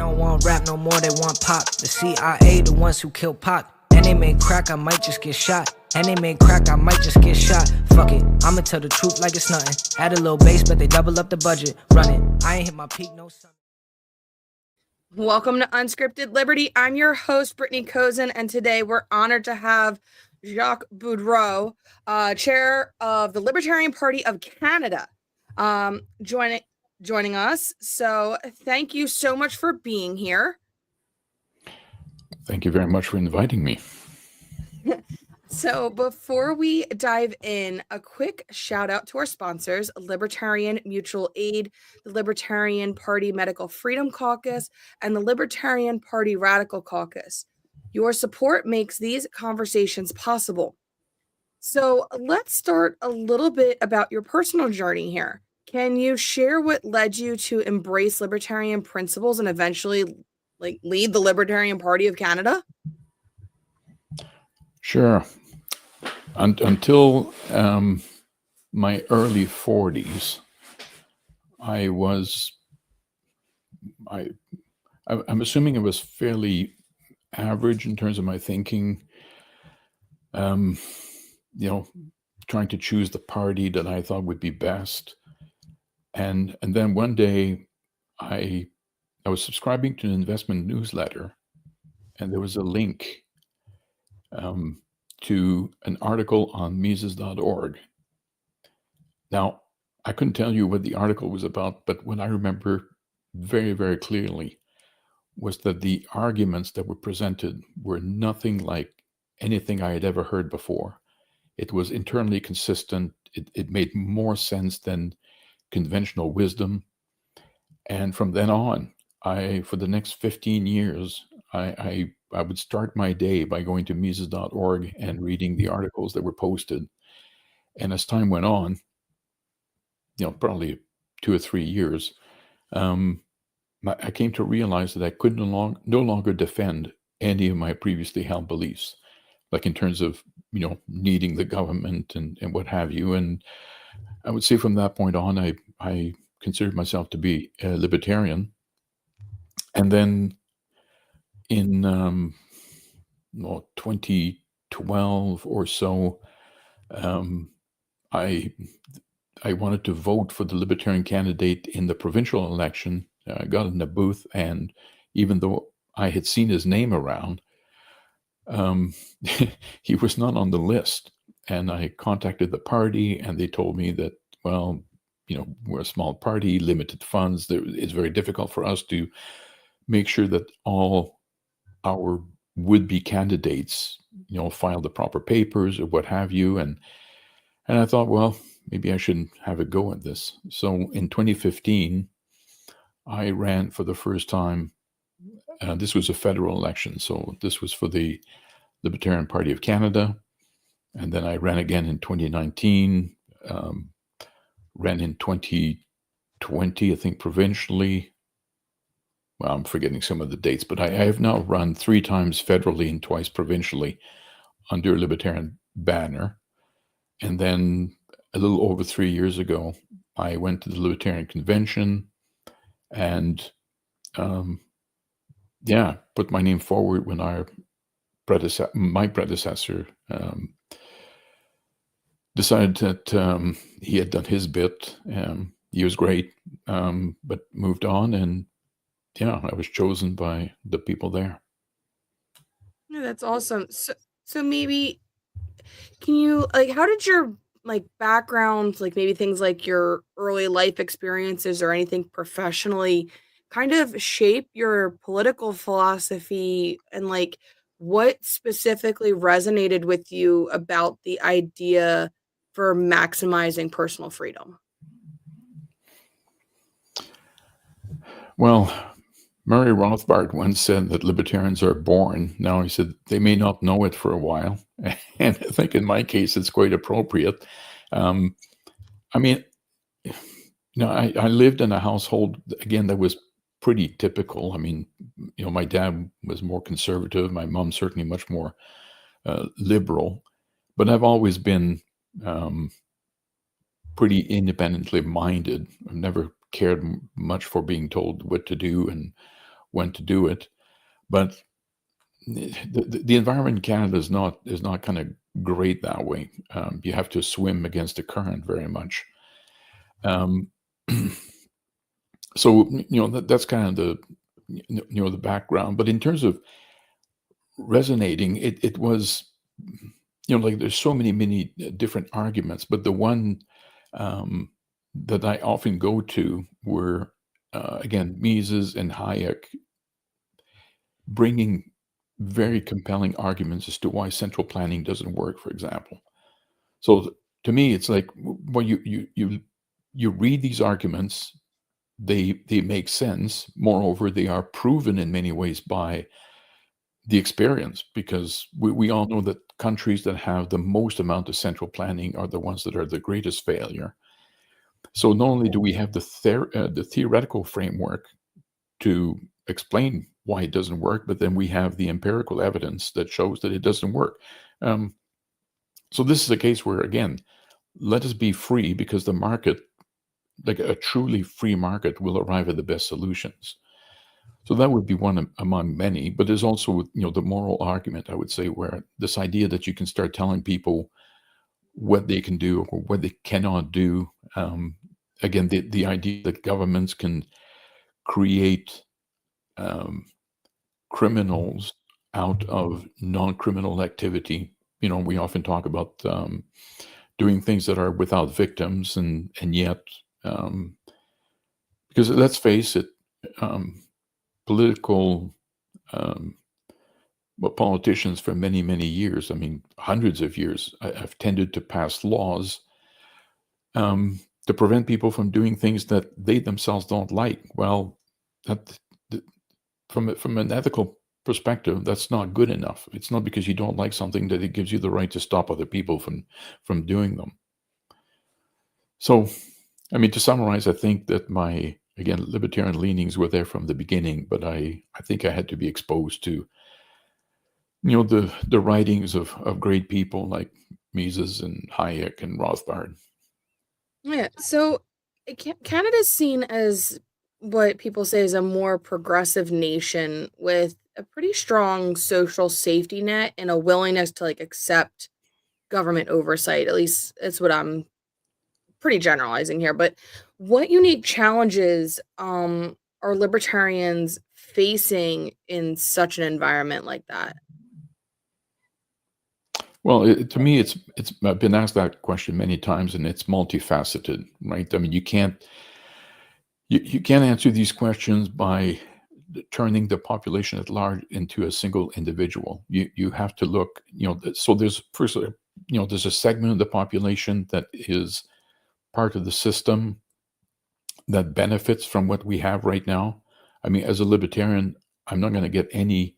don't want rap no more, they want pop. The CIA, the ones who kill Pac. And they made crack, I might just get shot. And they made crack, I might just get shot. Fuck it, I'ma tell the truth like it's nothing. Add a little bass, but they double up the budget. Run it, I ain't hit my peak, no sun. Welcome to Unscripted Liberty. I'm your host, Brittany Cozen, and today we're honored to have Jacques Boudreau, chair of the Libertarian Party of Canada, joining us. So thank you so much for being here. Thank you very much for inviting me. So before we dive in, a quick shout out to our sponsors, Libertarian Mutual Aid, the Libertarian Party Medical Freedom Caucus, and the Libertarian Party Radical Caucus. Your support makes these conversations possible. So let's start a little bit about your personal journey here. Can you share what led you to embrace libertarian principles and eventually lead the Libertarian Party of Canada? Sure. Until my early 40s, I'm assuming it was fairly average in terms of my thinking. Trying to choose the party that I thought would be best. And then one day I was subscribing to an investment newsletter, and there was a link to an article on Mises.org. Now, I couldn't tell you what the article was about, but what I remember very, very clearly was that the arguments that were presented were nothing like anything I had ever heard before. It was internally consistent. It made more sense than conventional wisdom. And from then on, for the next 15 years, I would start my day by going to Mises.org and reading the articles that were posted. And as time went on, probably 2 or 3 years, I came to realize that I could no longer defend any of my previously held beliefs, like in terms of, needing the government and what have you. And I would say from that point on, I considered myself to be a libertarian. And then in 2012 or so, I wanted to vote for the Libertarian candidate in the provincial election. I got in the booth, and even though I had seen his name around, he was not on the list. And I contacted the party, and they told me that, well, we're a small party, limited funds. It's very difficult for us to make sure that all our would-be candidates, file the proper papers or what have you. And I thought, well, maybe I shouldn't have a go at this. So in 2015, I ran for the first time. This was a federal election, so this was for the Libertarian Party of Canada. And then I ran again in 2019, ran in 2020, I think, provincially. Well, I'm forgetting some of the dates, but I have now run 3 times federally and twice provincially under a Libertarian banner. And then a little over 3 years ago, I went to the Libertarian Convention and, put my name forward when my predecessor decided that he had done his bit. He was great, but moved on, and I was chosen by the people there. Yeah, that's awesome. So maybe can you how did your background, maybe things like your early life experiences or anything professionally kind of shape your political philosophy, and what specifically resonated with you about the idea for maximizing personal freedom? Well, Murray Rothbard once said that libertarians are born. Now, he said they may not know it for a while. And I think in my case, it's quite appropriate. I lived in a household, again, that was pretty typical. My dad was more conservative. My mom certainly much more liberal. But I've always been pretty independently minded. I've never cared much for being told what to do and when to do it. But the environment in Canada is not kind of great that way. You have to swim against the current very much. So that's kind of the background. But in terms of resonating, it was like there's so many different arguments, but the one that I often go to were again Mises and Hayek bringing very compelling arguments as to why central planning doesn't work, for example. So to me, it's like, well, you read these arguments, they make sense. Moreover, they are proven in many ways by the experience, because we all know that countries that have the most amount of central planning are the ones that are the greatest failure. So not only do we have the theoretical framework to explain why it doesn't work, but then we have the empirical evidence that shows that it doesn't work. So this is a case where, again, let us be free, because the market, like a truly free market, will arrive at the best solutions. So that would be one among many. But there's also, the moral argument, I would say, where this idea that you can start telling people what they can do or what they cannot do. Again, the idea that governments can create criminals out of non-criminal activity. We often talk about doing things that are without victims, and yet, because let's face it, politicians for many years, hundreds of years, have tended to pass laws to prevent people from doing things that they themselves don't like. Well, from an ethical perspective, that's not good enough. It's not because you don't like something that it gives you the right to stop other people from doing them. So, to summarize, I think that my, again, libertarian leanings were there from the beginning, but I think I had to be exposed to, the writings of great people like Mises and Hayek and Rothbard. Yeah, so Canada's seen as what people say is a more progressive nation with a pretty strong social safety net and a willingness to accept government oversight. At least that's what I'm pretty generalizing here. But what unique challenges are libertarians facing in such an environment like that? Well, to me, it's I've been asked that question many times, and it's multifaceted, right? You can't answer these questions by turning the population at large into a single individual. You have to look, so there's there's a segment of the population that is part of the system that benefits from what we have right now. As a libertarian, I'm not going to get any,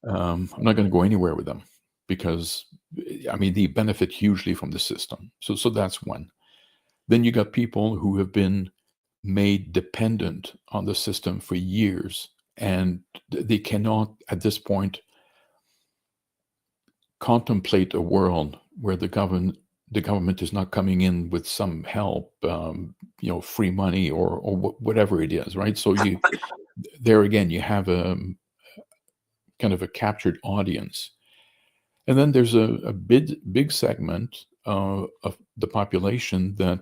I'm not going to go anywhere with them, because they benefit hugely from the system. So that's one. Then you got people who have been made dependent on the system for years, and they cannot at this point contemplate a world where the government is not coming in with some help, free money or whatever it is, right? So there again, you have a kind of a captured audience. And then there's a big segment of the population that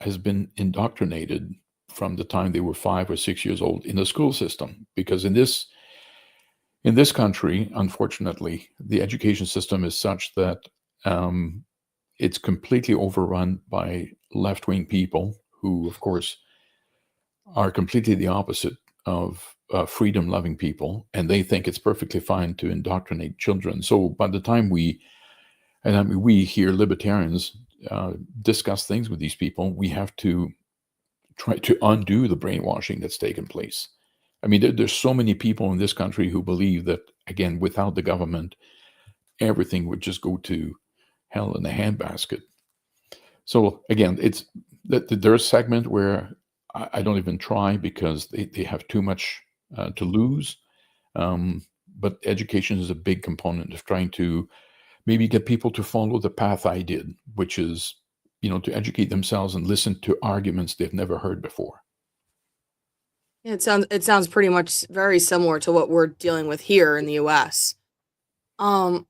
has been indoctrinated from the time they were 5 or 6 years old in the school system. Because in this country, unfortunately, the education system is such that it's completely overrun by left-wing people who, of course, are completely the opposite of freedom-loving people, and they think it's perfectly fine to indoctrinate children. So by the time we hear libertarians discuss things with these people, we have to try to undo the brainwashing that's taken place. There's so many people in this country who believe that, again, without the government, everything would just go to hell in a handbasket. So again, it's there's a segment where I don't even try, because they have too much to lose. But education is a big component of trying to maybe get people to follow the path I did, which is, to educate themselves and listen to arguments they've never heard before. It sounds pretty much very similar to what we're dealing with here in the U.S. I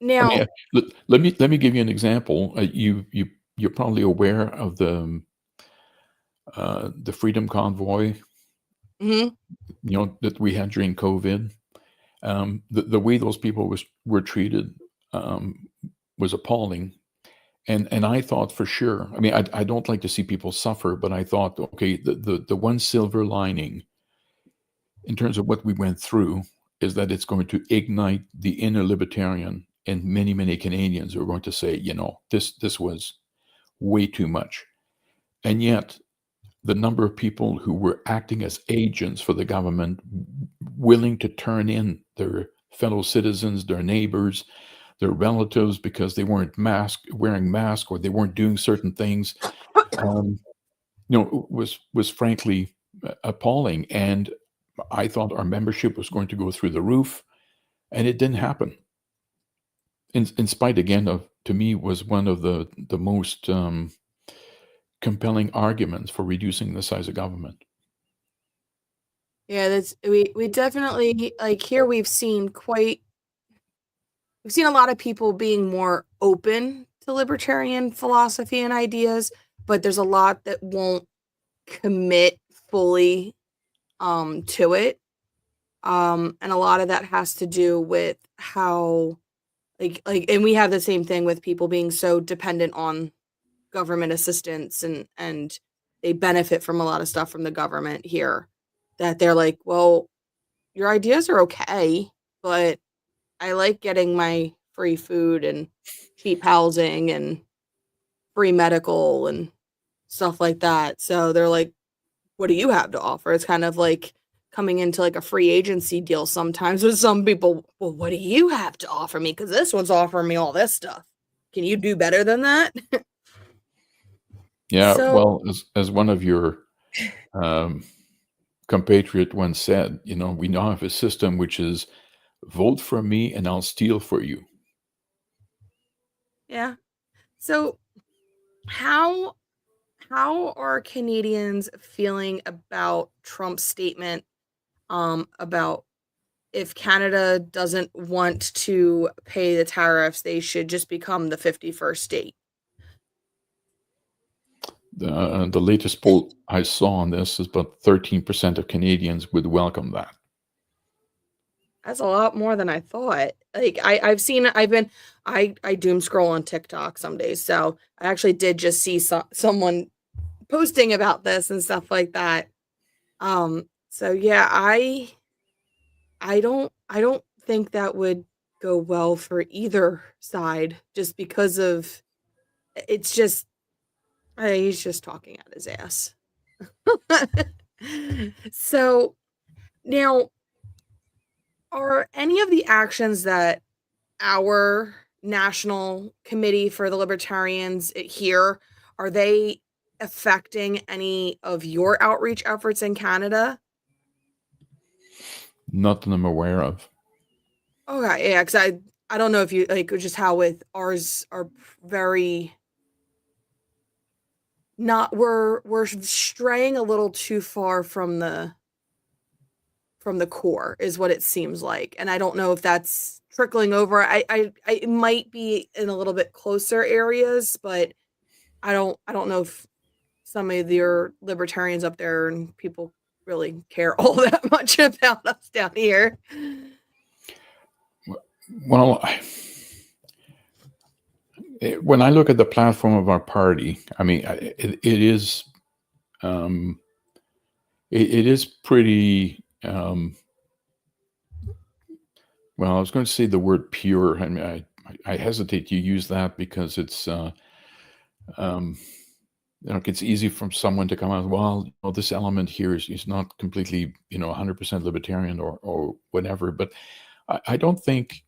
Now, mean, let me give you an example. You're probably aware of the Freedom Convoy, mhm. that we had during COVID. The way those people were treated was appalling. And I thought for sure, I mean, I don't like to see people suffer, but I thought, okay, the one silver lining in terms of what we went through is that it's going to ignite the inner libertarian, and many, many Canadians are going to say, this was way too much. And yet, the number of people who were acting as agents for the government, willing to turn in their fellow citizens, their neighbors, their relatives, because they weren't wearing masks or they weren't doing certain things, was frankly appalling. And I thought our membership was going to go through the roof, and it didn't happen. In spite, again, of, to me, was one of the most compelling arguments for reducing the size of government. Yeah, we definitely, like, here we've seen a lot of people being more open to libertarian philosophy and ideas, but there's a lot that won't commit fully to it. And a lot of that has to do with how and we have the same thing with people being so dependent on government assistance, and they benefit from a lot of stuff from the government here, that they're like, well, your ideas are okay, but I like getting my free food and cheap housing and free medical and stuff like that. So they're like, what do you have to offer? It's kind of like coming into like a free agency deal sometimes with some people. Well, what do you have to offer me? Because this one's offering me all this stuff. Can you do better than that? Yeah, So, well, as one of your compatriot once said, we now have a system which is vote for me and I'll steal for you. yeah. So how are Canadians feeling about Trump's statement about if Canada doesn't want to pay the tariffs, they should just become the 51st state? The latest poll I saw on this is about 13% of Canadians would welcome that. That's a lot more than I thought. Like I doom scroll on TikTok some days, so I actually did just see someone posting about this and stuff like that. So yeah, I don't think that would go well for either side, just because of it's just he's just talking out his ass. So now, are any of the actions that our national committee for the libertarians here, are they affecting any of your outreach efforts in Canada? Not that I'm aware of. Okay, yeah, because I don't know if you like just how with ours are very not we're straying a little too far from the core is what it seems like, and I don't know if that's trickling over. I it might be in a little bit closer areas, but I don't know if some of your libertarians up there and people really care all that much about us down here. Well, when I look at the platform of our party, I mean, it is pretty. Well, I was going to say the word pure. I mean, I hesitate to use that because it's it's easy for someone to come out, well, this element here is not completely 100% libertarian or whatever. But I don't think.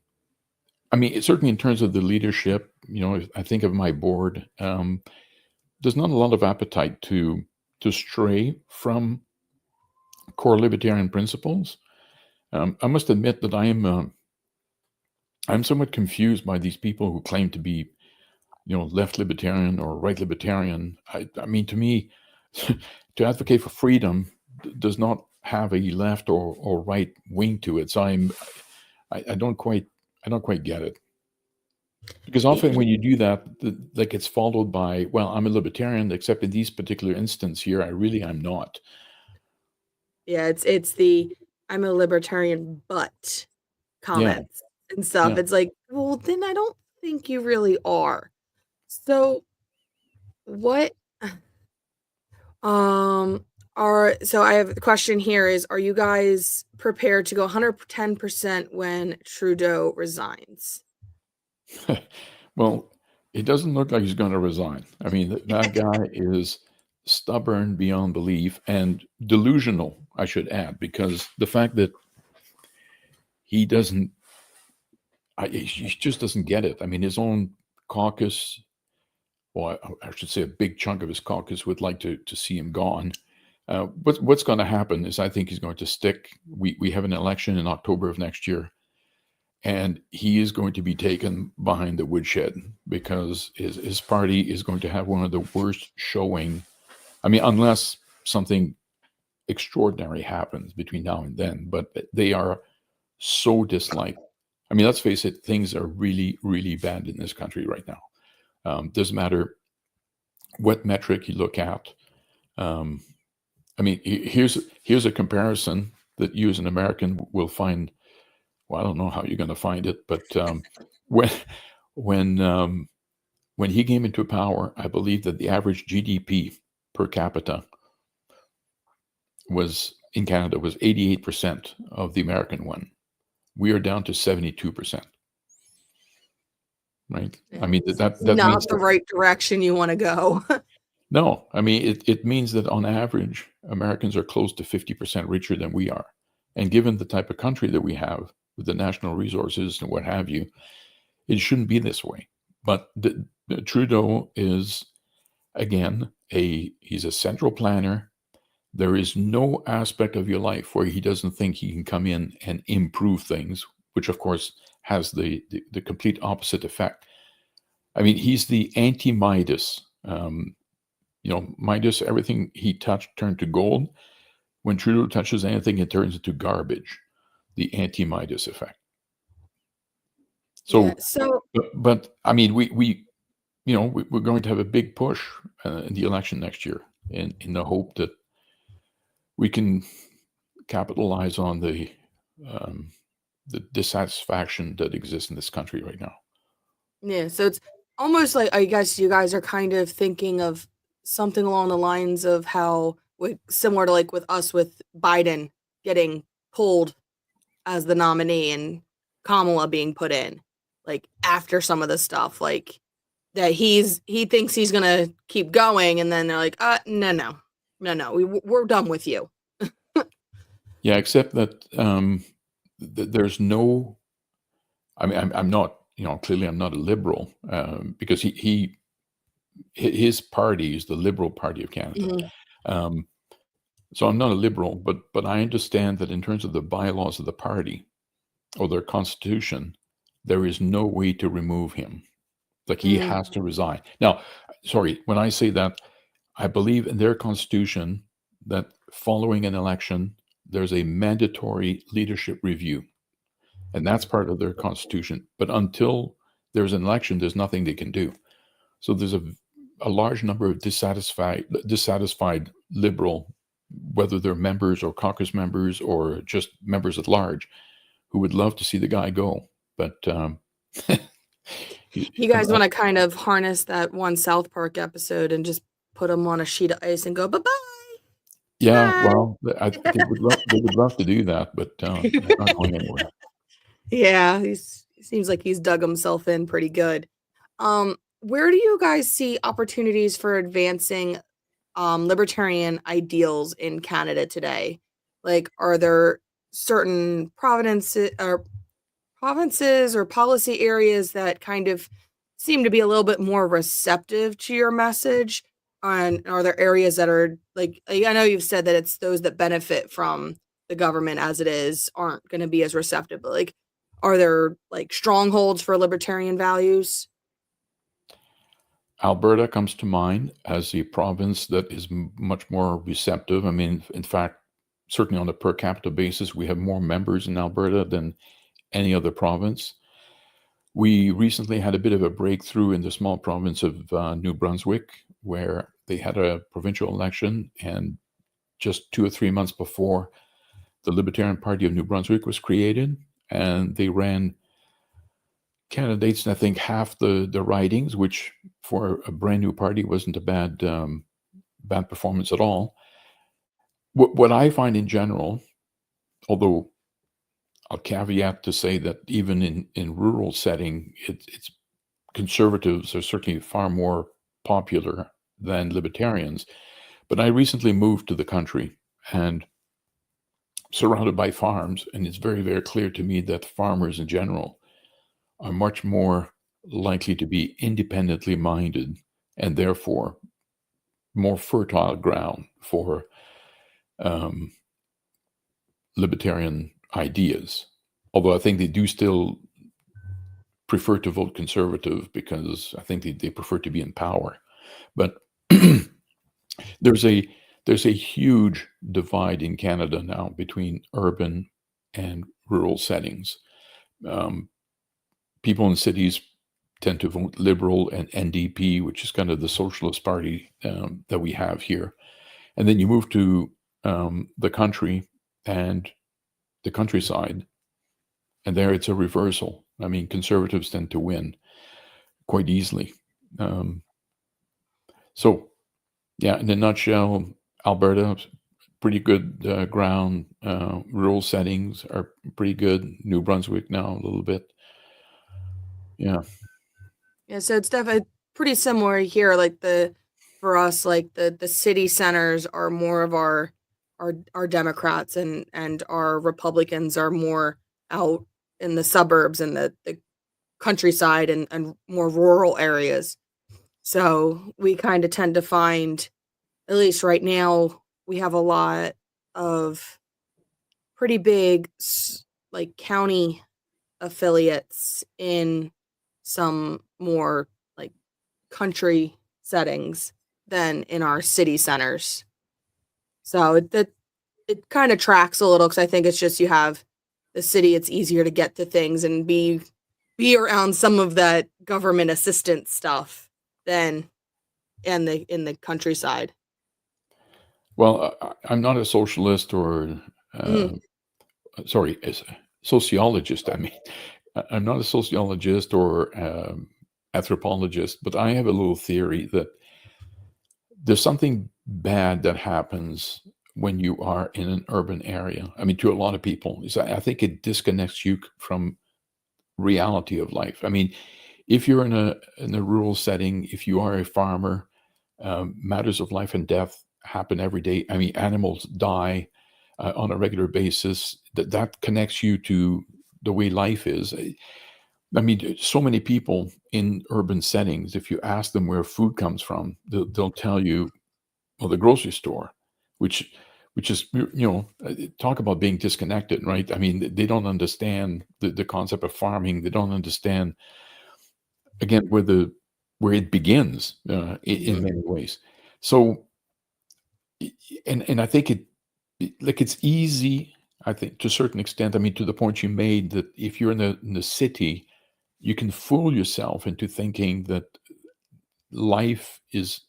I mean, certainly in terms of the leadership, I think of my board. There's not a lot of appetite to stray from core libertarian principles. I must admit that I'm somewhat confused by these people who claim to be, left libertarian or right libertarian. I mean, to me, to advocate for freedom does not have a left or right wing to it. So I don't quite get it. Because often when you do that, like it's followed by, well, I'm a libertarian, except in these particular instance here, I'm not. Yeah, it's the I'm a libertarian, but comments and stuff. Yeah. It's like, well, then I don't think you really are. So what so I have a question here is, are you guys prepared to go 110% when Trudeau resigns? Well, it doesn't look like he's going to resign. I mean, that guy is stubborn beyond belief and delusional, I should add, because the fact that he doesn't, he just doesn't get it. I mean, his own caucus, or I should say a big chunk of his caucus would like to see him gone. What's going to happen is I think he's going to stick. We have an election in October of next year, and he is going to be taken behind the woodshed because his party is going to have one of the worst showing. I mean, unless something extraordinary happens between now and then, but they are so disliked. I mean, let's face it, things are really, really bad in this country right now. Doesn't matter what metric you look at. I mean, here's a comparison that you as an American will find. Well, I don't know how you're going to find it, but when he came into power, I believe that the average GDP per capita in Canada was 88% of the American one. We are down to 72%. Right? I mean, that not means the right direction you want to go. No, I mean, it means that on average, Americans are close to 50% richer than we are. And given the type of country that we have, with the national resources and what have you, it shouldn't be this way. But Trudeau is, again, he's a central planner. There is no aspect of your life where he doesn't think he can come in and improve things, which of course has the complete opposite effect. I mean, he's the anti-Midas. Midas, everything he touched turned to gold. When Trudeau touches anything, it turns into garbage. The anti-Midas effect. So, but I mean, we're going to have a big push in the election next year, in the hope that we can capitalize on the dissatisfaction that exists in this country right now. Yeah, so it's almost like, I guess you guys are kind of thinking of something along the lines of how, similar to like with us with Biden getting pulled as the nominee and Kamala being put in, like after some of the stuff, like that he thinks he's gonna keep going, and then they're like, no, we're done with you. Yeah, except that there's no. I mean, I'm not. Clearly, I'm not a liberal because his party is the Liberal Party of Canada. Mm-hmm. So I'm not a liberal, but I understand that in terms of the bylaws of the party or their constitution, there is no way to remove him. Like he has to resign. Now, sorry, when I say that, I believe in their constitution that following an election, there's a mandatory leadership review. And that's part of their constitution. But until there's an election, there's nothing they can do. So there's a large number of dissatisfied liberal, whether they're members or caucus members or just members at large, who would love to see the guy go. But you guys want to kind of harness that one South Park episode and just put him on a sheet of ice and go, bye-bye. Yeah, bye. Well, they would love to do that, but it's not going anywhere. Yeah, he seems like he's dug himself in pretty good. Where do you guys see opportunities for advancing libertarian ideals in Canada today? Like, are there certain provinces or policy areas that kind of seem to be a little bit more receptive to your message? And are there areas that are like, I know you've said that it's those that benefit from the government as it is aren't going to be as receptive, but like, are there like strongholds for libertarian values? Alberta comes to mind as a province that is much more receptive. I mean, in fact, certainly on a per capita basis, we have more members in Alberta than any other province. We recently had a bit of a breakthrough in the small province of New Brunswick, where they had a provincial election, and just 2 or 3 months before, the Libertarian Party of New Brunswick was created, and they ran candidates in, I think, half the ridings, which for a brand new party wasn't a bad performance at all. What I find in general, although I'll caveat to say that even in rural setting, it's conservatives are certainly far more popular than libertarians. But I recently moved to the country and surrounded by farms, and it's very, very clear to me that farmers in general are much more likely to be independently minded and therefore more fertile ground for libertarian ideas. Although I think they do still prefer to vote conservative because I think they prefer to be in power. But there's a huge divide in Canada now between urban and rural settings. People in cities tend to vote Liberal and NDP, which is kind of the socialist party that we have here. And then you move to the country and the countryside, and there it's a reversal. I mean, conservatives tend to win quite easily. So, yeah, in a nutshell, Alberta, pretty good ground. Rural settings are pretty good. New Brunswick now a little bit. Yeah. Yeah, so it's definitely pretty similar here. Like for us, like the city centers are more of our Democrats, and our Republicans are more out in the suburbs and the countryside and more rural areas. So we kind of tend to find, at least right now, we have a lot of pretty big like county affiliates in some more like country settings than in our city centers. So it kind of tracks a little, because I think it's just, you have the city, it's easier to get to things and be around some of that government assistance stuff than in the countryside. Well, I'm not a socialist or, sorry, as a sociologist, I mean. I'm not a sociologist or anthropologist, but I have a little theory that there's something bad that happens when you are in an urban area. I mean, to a lot of people, I think it disconnects you from reality of life. I mean, if you're in a rural setting, if you are a farmer, matters of life and death happen every day. I mean, animals die on a regular basis. That connects you to the way life is. I mean, so many people in urban settings, if you ask them where food comes from, they'll tell you, well, the grocery store, which is, talk about being disconnected, right? I mean, they don't understand the concept of farming. They don't understand, again, where it begins in many ways. So, and I think it's easy, I think, to a certain extent. I mean, to the point you made, that if you're in the city, you can fool yourself into thinking that life is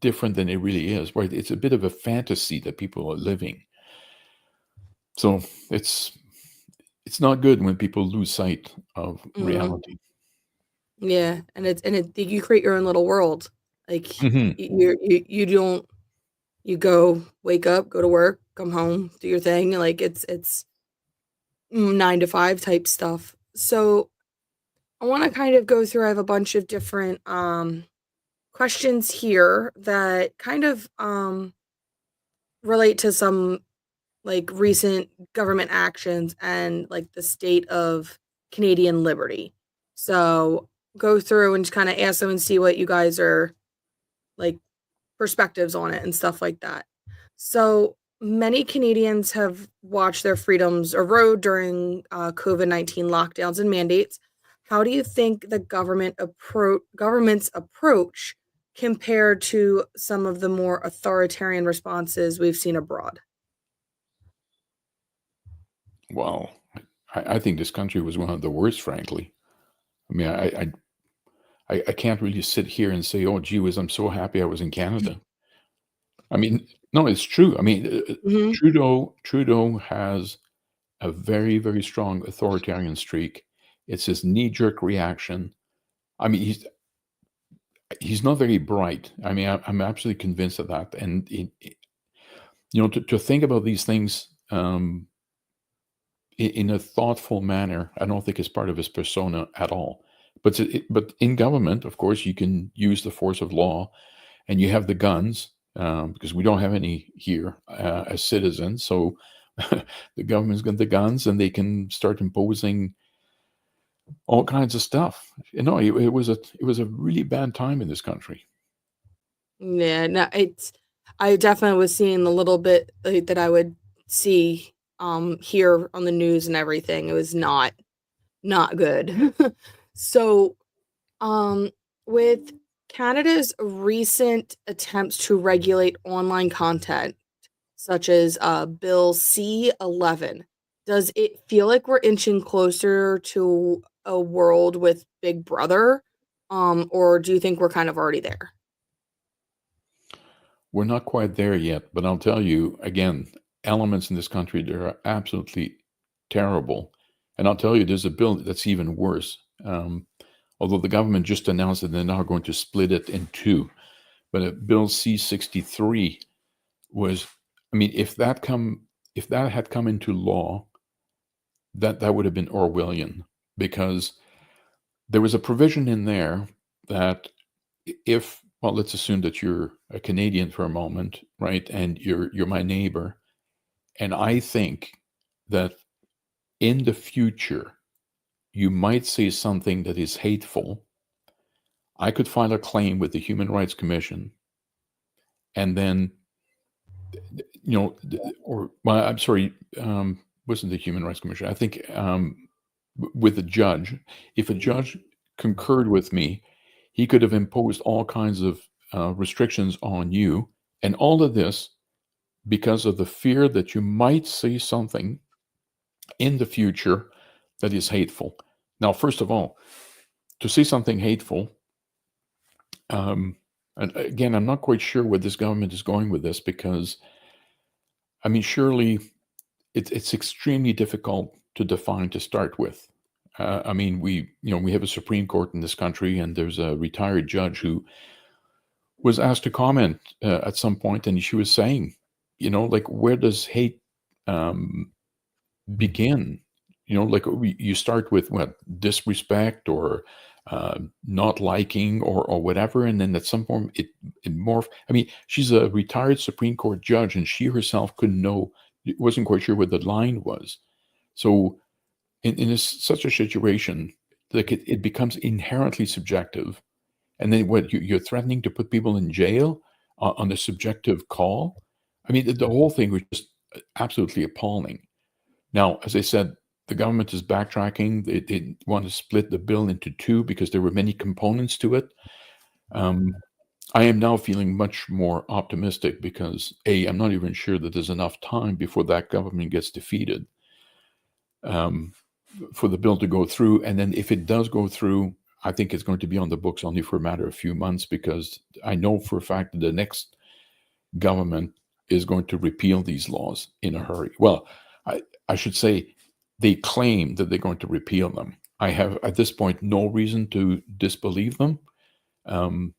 different than it really is, right? It's a bit of a fantasy that people are living. So it's not good when people lose sight of reality. Yeah, and you create your own little world. Like you don't, you go, wake up, go to work, come home, do your thing. Like it's 9 to 5 type stuff. So I want to kind of go through, I have a bunch of different questions here that kind of relate to some like recent government actions and like the state of Canadian liberty. So go through and just kind of ask them and see what you guys are like, perspectives on it and stuff like that. So many Canadians have watched their freedoms erode during COVID-19 lockdowns and mandates. How do you think the government's approach compared to some of the more authoritarian responses we've seen abroad? Well, I think this country was one of the worst, frankly. I mean, I can't really sit here and say, oh, gee whiz, I'm so happy I was in Canada. I mean, no, it's true. I mean, Mhm. Trudeau has a very, very strong authoritarian streak. It's his knee-jerk reaction. I mean, he's not very bright. I mean, I'm absolutely convinced of that. And to think about these things in a thoughtful manner, I don't think is part of his persona at all. But in government, of course, you can use the force of law, and you have the guns because we don't have any here as citizens. So the government's got the guns, and they can start imposing all kinds of stuff. It was a really bad time in this country. Yeah, no, I definitely was seeing the little bit that I would see here on the news and everything. It was not good. So, with Canada's recent attempts to regulate online content, such as Bill C-11, does it feel like we're inching closer to a world with Big Brother, or do you think we're kind of already there? We're not quite there yet, but I'll tell you again, elements in this country that are absolutely terrible. And I'll tell you, there's a bill that's even worse. Although the government just announced that they're now going to split it in two. But Bill C-63 was, I mean, if that had come into law, that would have been Orwellian, because there was a provision in there that well, let's assume that you're a Canadian for a moment, right? And you're my neighbor. And I think that in the future, you might say something that is hateful. I could file a claim with the Human Rights Commission, and then, I'm sorry, wasn't the Human Rights Commission? I think with the judge, if a judge concurred with me, he could have imposed all kinds of restrictions on you, and all of this because of the fear that you might say something in the future that is hateful. Now, first of all, to say something hateful, and again, I'm not quite sure where this government is going with this, because, I mean, surely it's extremely difficult to define to start with. I mean, we have a Supreme Court in this country, and there's a retired judge who was asked to comment at some point, and she was saying, like, where does hate begin? Like, you start with what, disrespect or not liking or whatever, and then at some point it morphed. I mean, she's a retired Supreme Court judge, and she herself wasn't quite sure what the line was. So in such a situation, like, it becomes inherently subjective. And then what, you're threatening to put people in jail on a subjective call? I mean, the whole thing was just absolutely appalling. Now, as I said, the government is backtracking. They want to split the bill into two because there were many components to it. I am now feeling much more optimistic because, I'm not even sure that there's enough time before that government gets defeated for the bill to go through. And then if it does go through, I think it's going to be on the books only for a matter of a few months, because I know for a fact that the next government is going to repeal these laws in a hurry. Well, I should say they claim that they're going to repeal them. I have, at this point, no reason to disbelieve them. And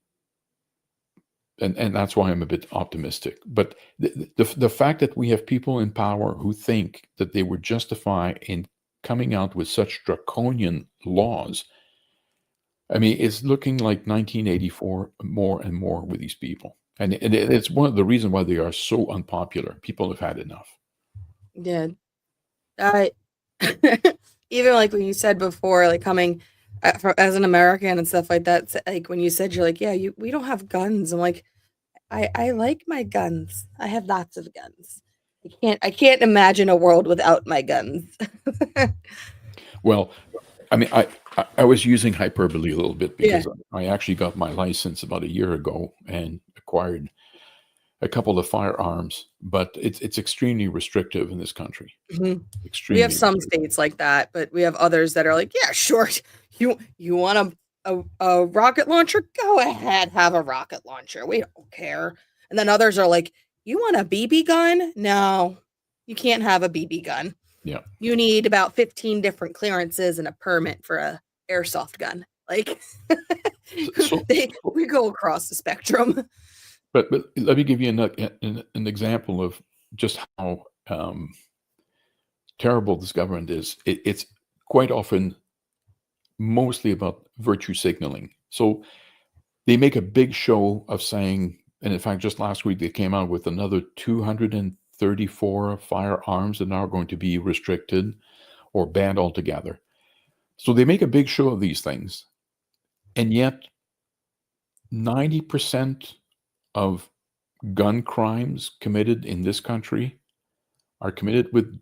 that's why I'm a bit optimistic. But the fact that we have people in power who think that they were justified in coming out with such draconian laws, I mean, it's looking like 1984 more and more with these people. And it's one of the reasons why they are so unpopular. People have had enough. Yeah. Even like when you said before, like coming as an American and stuff like that, like when you said, you're like, yeah, we don't have guns. I'm like, I like my guns. I have lots of guns. I can't imagine a world without my guns. Well, I mean, I was using hyperbole a little bit because Yeah. I actually got my license about a year ago and acquired a couple of firearms, but it's extremely restrictive in this country. Mhm. We Extremely have some restrictive. states like that, but we have others that are like, yeah, sure. You want a rocket launcher? Go ahead, have a rocket launcher. We don't care. And then others are like, you want a BB gun? No, you can't have a BB gun. Yeah. You need about 15 different clearances and a permit for a airsoft gun. Like, So, we go across the spectrum. but let me give you an example of just how terrible this government is. It's quite often mostly about virtue signaling. So they make a big show of saying, and in fact, just last week they came out with another 234 firearms that are going to be restricted or banned altogether. So they make a big show of these things, and yet 90% of gun crimes committed in this country are committed with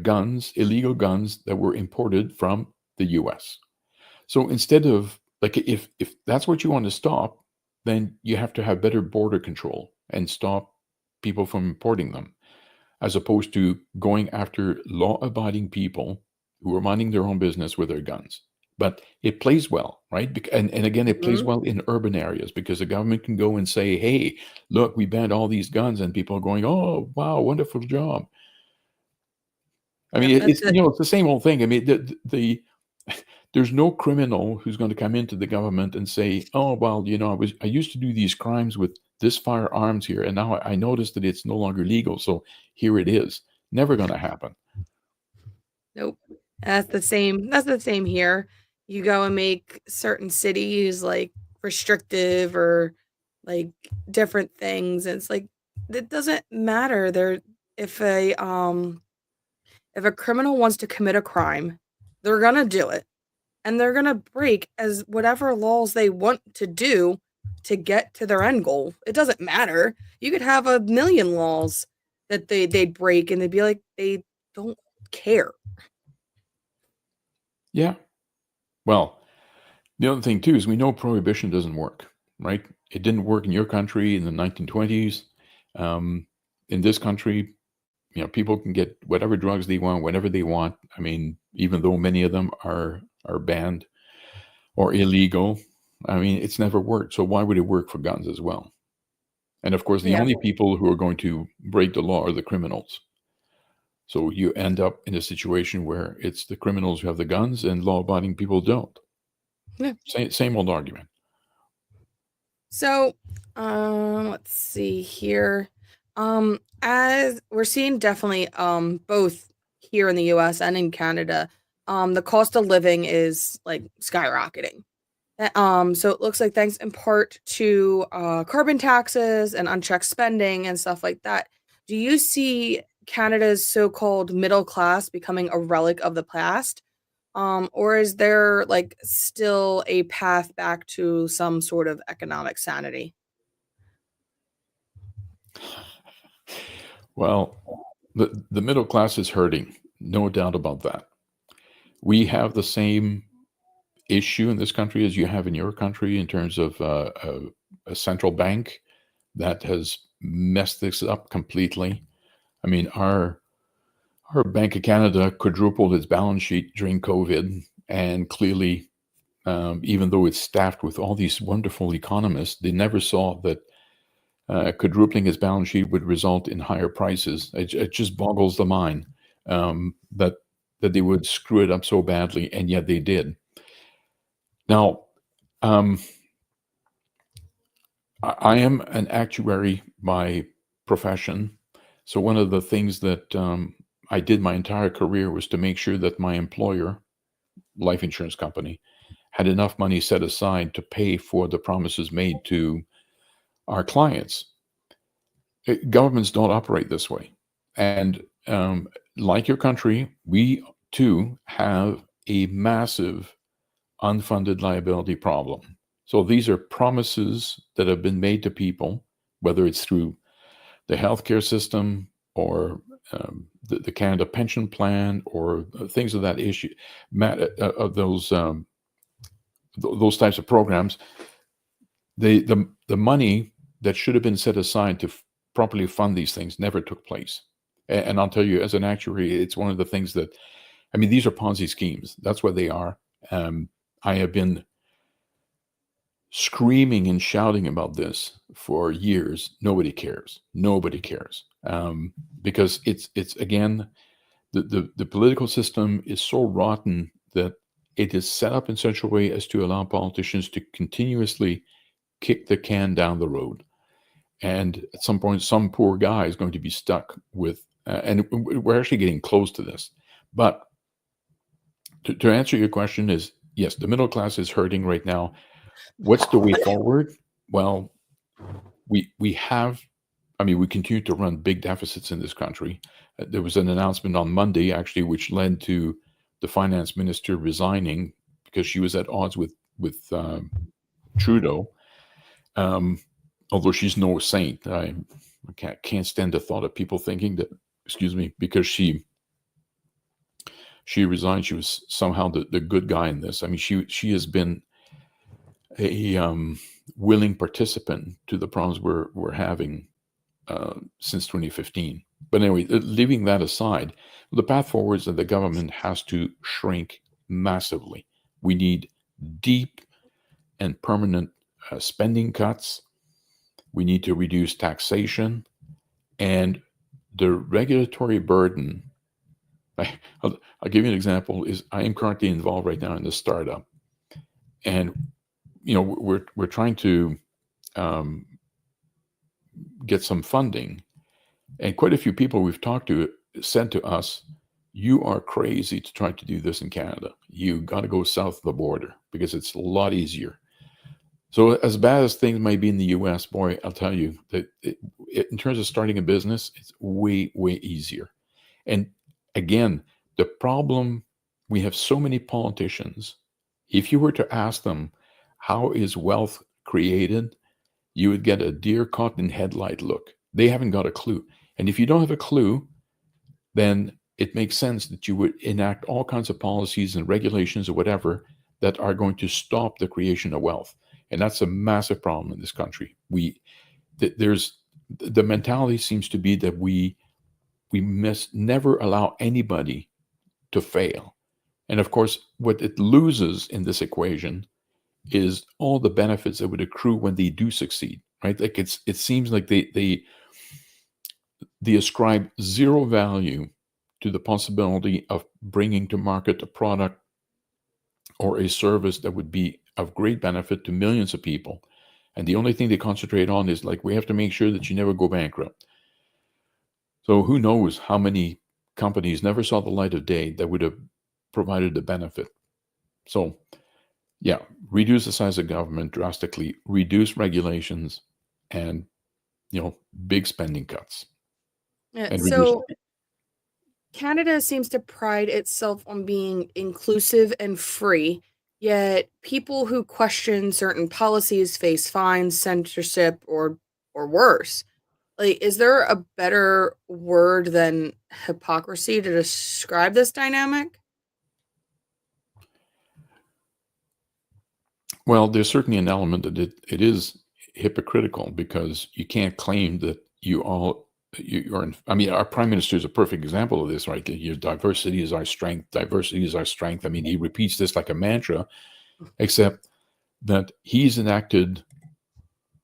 guns, illegal guns that were imported from the US. So instead of, like, if that's what you want to stop, then you have to have better border control and stop people from importing them, as opposed to going after law-abiding people who are minding their own business with their guns. But it plays well, right? And again, it plays well in urban areas because the government can go and say, hey, look, we banned all these guns, and people are going, oh, wow, wonderful job. I mean, it's the same old thing. I mean, there's no criminal who's going to come into the government and say, oh, well, I used to do these crimes with this firearms here, and now I noticed that it's no longer legal, so here it is. Never going to happen. Nope. That's the same here. You go and make certain cities like restrictive or like different things. And it's like, it doesn't matter. If a criminal wants to commit a crime, they're gonna do it. And they're gonna break as whatever laws they want to do to get to their end goal. It doesn't matter. You could have 1,000,000 laws that they'd break and they'd be like, they don't care. Yeah. Well, the other thing too is we know prohibition doesn't work, right? It didn't work in your country in the 1920s. In this country, people can get whatever drugs they want, whenever they want. I mean, even though many of them are banned or illegal, I mean, it's never worked. So why would it work for guns as well? And of course, the only people who are going to break the law are the criminals. So you end up in a situation where it's the criminals who have the guns and law-abiding people don't. Yeah. Same old argument. So, let's see here. As we're seeing definitely both here in the US and in Canada, the cost of living is like skyrocketing. So it looks like thanks in part to carbon taxes and unchecked spending and stuff like that. Do you see Canada's so-called middle class becoming a relic of the past? Or is there like still a path back to some sort of economic sanity? Well, the middle class is hurting, no doubt about that. We have the same issue in this country as you have in your country in terms of a central bank that has messed this up completely. I mean, our Bank of Canada quadrupled its balance sheet during COVID, and clearly, even though it's staffed with all these wonderful economists, they never saw that quadrupling its balance sheet would result in higher prices. It just boggles the mind that they would screw it up so badly, and yet they did. Now, I am an actuary by profession, so one of the things that I did my entire career was to make sure that my employer, life insurance company, had enough money set aside to pay for the promises made to our clients. Governments don't operate this way. And like your country, we too have a massive unfunded liability problem. So these are promises that have been made to people, whether it's through the healthcare system or the Canada Pension Plan or things of that issue, of those types of programs. The money that should have been set aside properly fund these things never took place. And I'll tell you, as an actuary, it's one of the things that, I mean, these are Ponzi schemes. That's what they are. I have been screaming and shouting about this for years. Nobody cares. Nobody cares. Because it's again, the political system is so rotten that it is set up in such a way as to allow politicians to continuously kick the can down the road. And at some point, some poor guy is going to be stuck with, and we're actually getting close to this. But to answer your question is, yes, the middle class is hurting right now. What's the way forward? Well, we have, I mean, we continue to run big deficits in this country. There was an announcement on Monday, actually, which led to the finance minister resigning because she was at odds with Trudeau. Although she's no saint, I can't stand the thought of people thinking that, excuse me, because she resigned, she was somehow the good guy in this. I mean, she has been a willing participant to the problems we're having since 2015. But anyway, leaving that aside, the path forward is that the government has to shrink massively. We need deep and permanent spending cuts. We need to reduce taxation, and the regulatory burden. I'll give you an example. Is I am currently involved right now in this startup, and we're trying to get some funding, and quite a few people we've talked to said to us, "You are crazy to try to do this in Canada. You got to go south of the border because it's a lot easier." So as bad as things might be in the U.S., boy, I'll tell you that in terms of starting a business, it's way, way easier. And again, the problem, we have so many politicians. If you were to ask them, how is wealth created? You would get a deer caught in headlight look. They haven't got a clue. And if you don't have a clue, then it makes sense that you would enact all kinds of policies and regulations or whatever that are going to stop the creation of wealth. And that's a massive problem in this country. There's the mentality seems to be that we must never allow anybody to fail. And of course, what it loses in this equation is all the benefits that would accrue when they do succeed, right? Like it seems like they ascribe zero value to the possibility of bringing to market a product or a service that would be of great benefit to millions of people. And the only thing they concentrate on is like, we have to make sure that you never go bankrupt. So who knows how many companies never saw the light of day that would have provided the benefit. So yeah, reduce the size of government drastically, reduce regulations, and big spending cuts. Yeah, so Canada seems to pride itself on being inclusive and free, yet people who question certain policies face fines, censorship, or worse. Like, is there a better word than hypocrisy to describe this dynamic? Well, there's certainly an element that it is hypocritical, because you can't claim that you're I mean, our prime minister is a perfect example of this, right? Your diversity is our strength. Diversity is our strength. I mean, he repeats this like a mantra, except that he's enacted,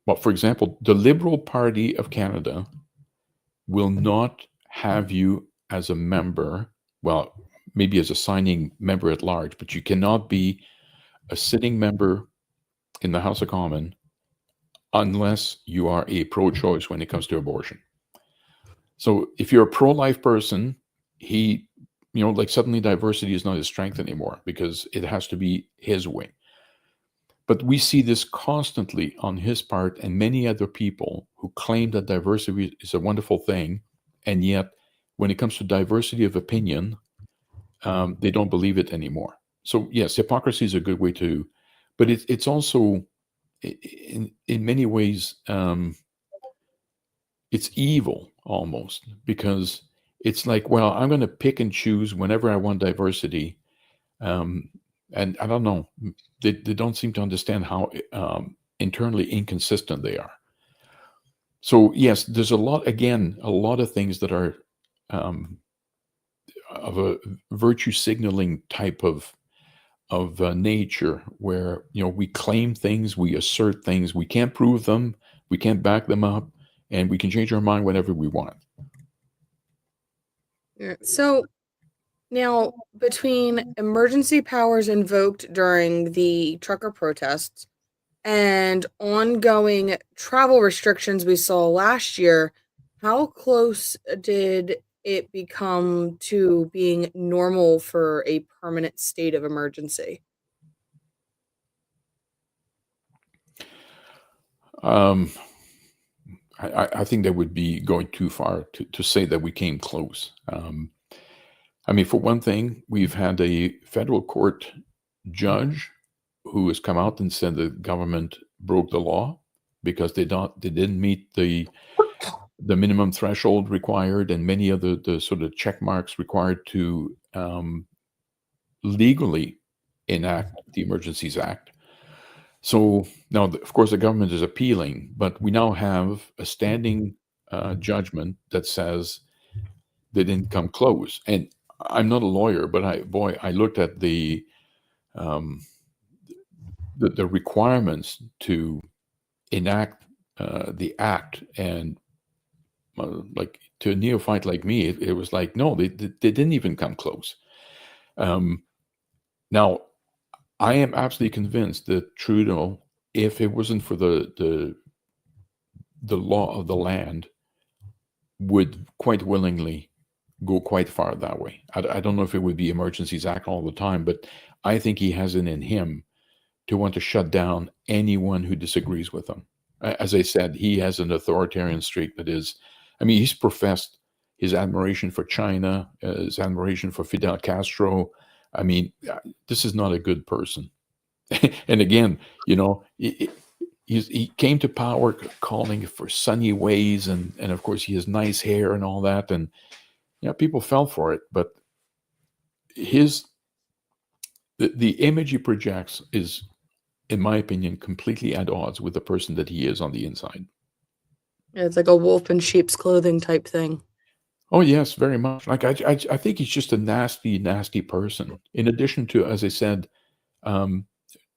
well, for example, the Liberal Party of Canada will not have you as a member, well, maybe as a signing member at large, but you cannot be a sitting member in the House of Commons unless you are a pro-choice when it comes to abortion. So if you're a pro-life person, like suddenly diversity is not his strength anymore because it has to be his way. But we see this constantly on his part and many other people who claim that diversity is a wonderful thing. And yet when it comes to diversity of opinion, they don't believe it anymore. So yes, hypocrisy is a good way to, but it's also in many ways, it's evil almost, because it's like, well, I'm going to pick and choose whenever I want diversity. And I don't know, they don't seem to understand how internally inconsistent they are. So yes, there's a lot of things that are of a virtue signaling type of nature, where we claim things, we assert things, we can't prove them, we can't back them up, and we can change our mind whenever we want. So now, between emergency powers invoked during the trucker protests and ongoing travel restrictions we saw last year, how close did it become to being normal for a permanent state of emergency? I think that would be going too far to say that we came close. I mean, for one thing, we've had a federal court judge who has come out and said the government broke the law because they didn't meet the minimum threshold required and many of the sort of check marks required to legally enact the Emergencies Act. So now, of course, the government is appealing, but we now have a standing judgment that says they didn't come close. And I'm not a lawyer, but I looked at the requirements to enact the act, and like to a neophyte like me, it was like, no, they didn't even come close. Now, I am absolutely convinced that Trudeau, if it wasn't for the law of the land, would quite willingly go quite far that way. I don't know if it would be Emergencies Act all the time, but I think he has it in him to want to shut down anyone who disagrees with him. As I said, he has an authoritarian streak that is, I mean, he's professed his admiration for China, his admiration for Fidel Castro. I mean, this is not a good person. And again, he came to power calling for sunny ways, and of course he has nice hair and all that, and people fell for it. But the image he projects is, in my opinion, completely at odds with the person that he is on the inside. Yeah, it's like a wolf in sheep's clothing type thing. Oh yes, very much. Like I think he's just a nasty, nasty person. In addition to, as I said,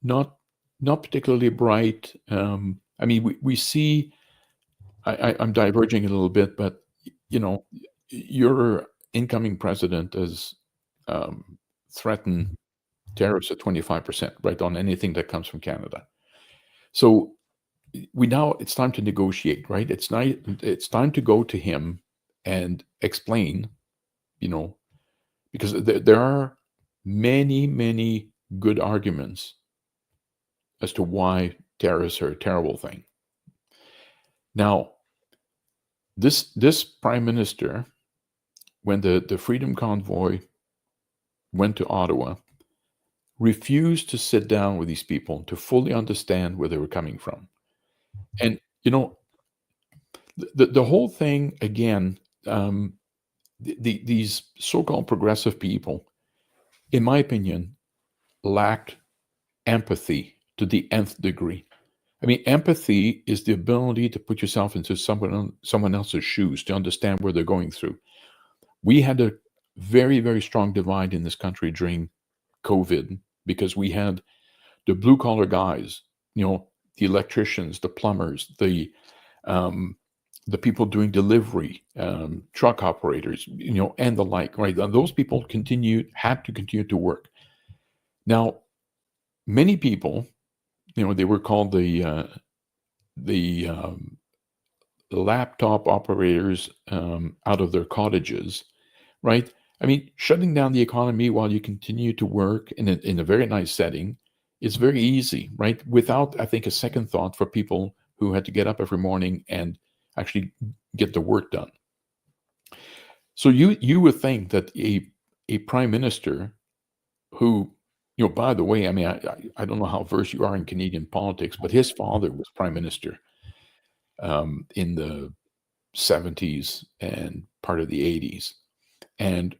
not particularly bright. I mean, we see. I'm diverging a little bit, but your incoming president has threatened tariffs at 25%, right, on anything that comes from Canada. So it's time to negotiate, right? It's time to go to him and explain, because there are many, many good arguments as to why tariffs are a terrible thing. Now, this prime minister, when the Freedom Convoy went to Ottawa, refused to sit down with these people to fully understand where they were coming from. And, the whole thing, again, these so-called progressive people, in my opinion, lacked empathy to the nth degree. I mean, empathy is the ability to put yourself into someone else's shoes, to understand where they're going through. We had a very, very strong divide in this country during COVID, because we had the blue-collar guys, the electricians, the plumbers, the people doing delivery, truck operators, and the like, right? Those people had to continue to work. Now, many people, they were called the laptop operators out of their cottages, right? I mean, shutting down the economy while you continue to work in a very nice setting is very easy, right? Without, I think, a second thought for people who had to get up every morning and actually get the work done. So you would think that a prime minister who, by the way, I mean, I don't know how versed you are in Canadian politics, but his father was prime minister in the 70s and part of the 80s. And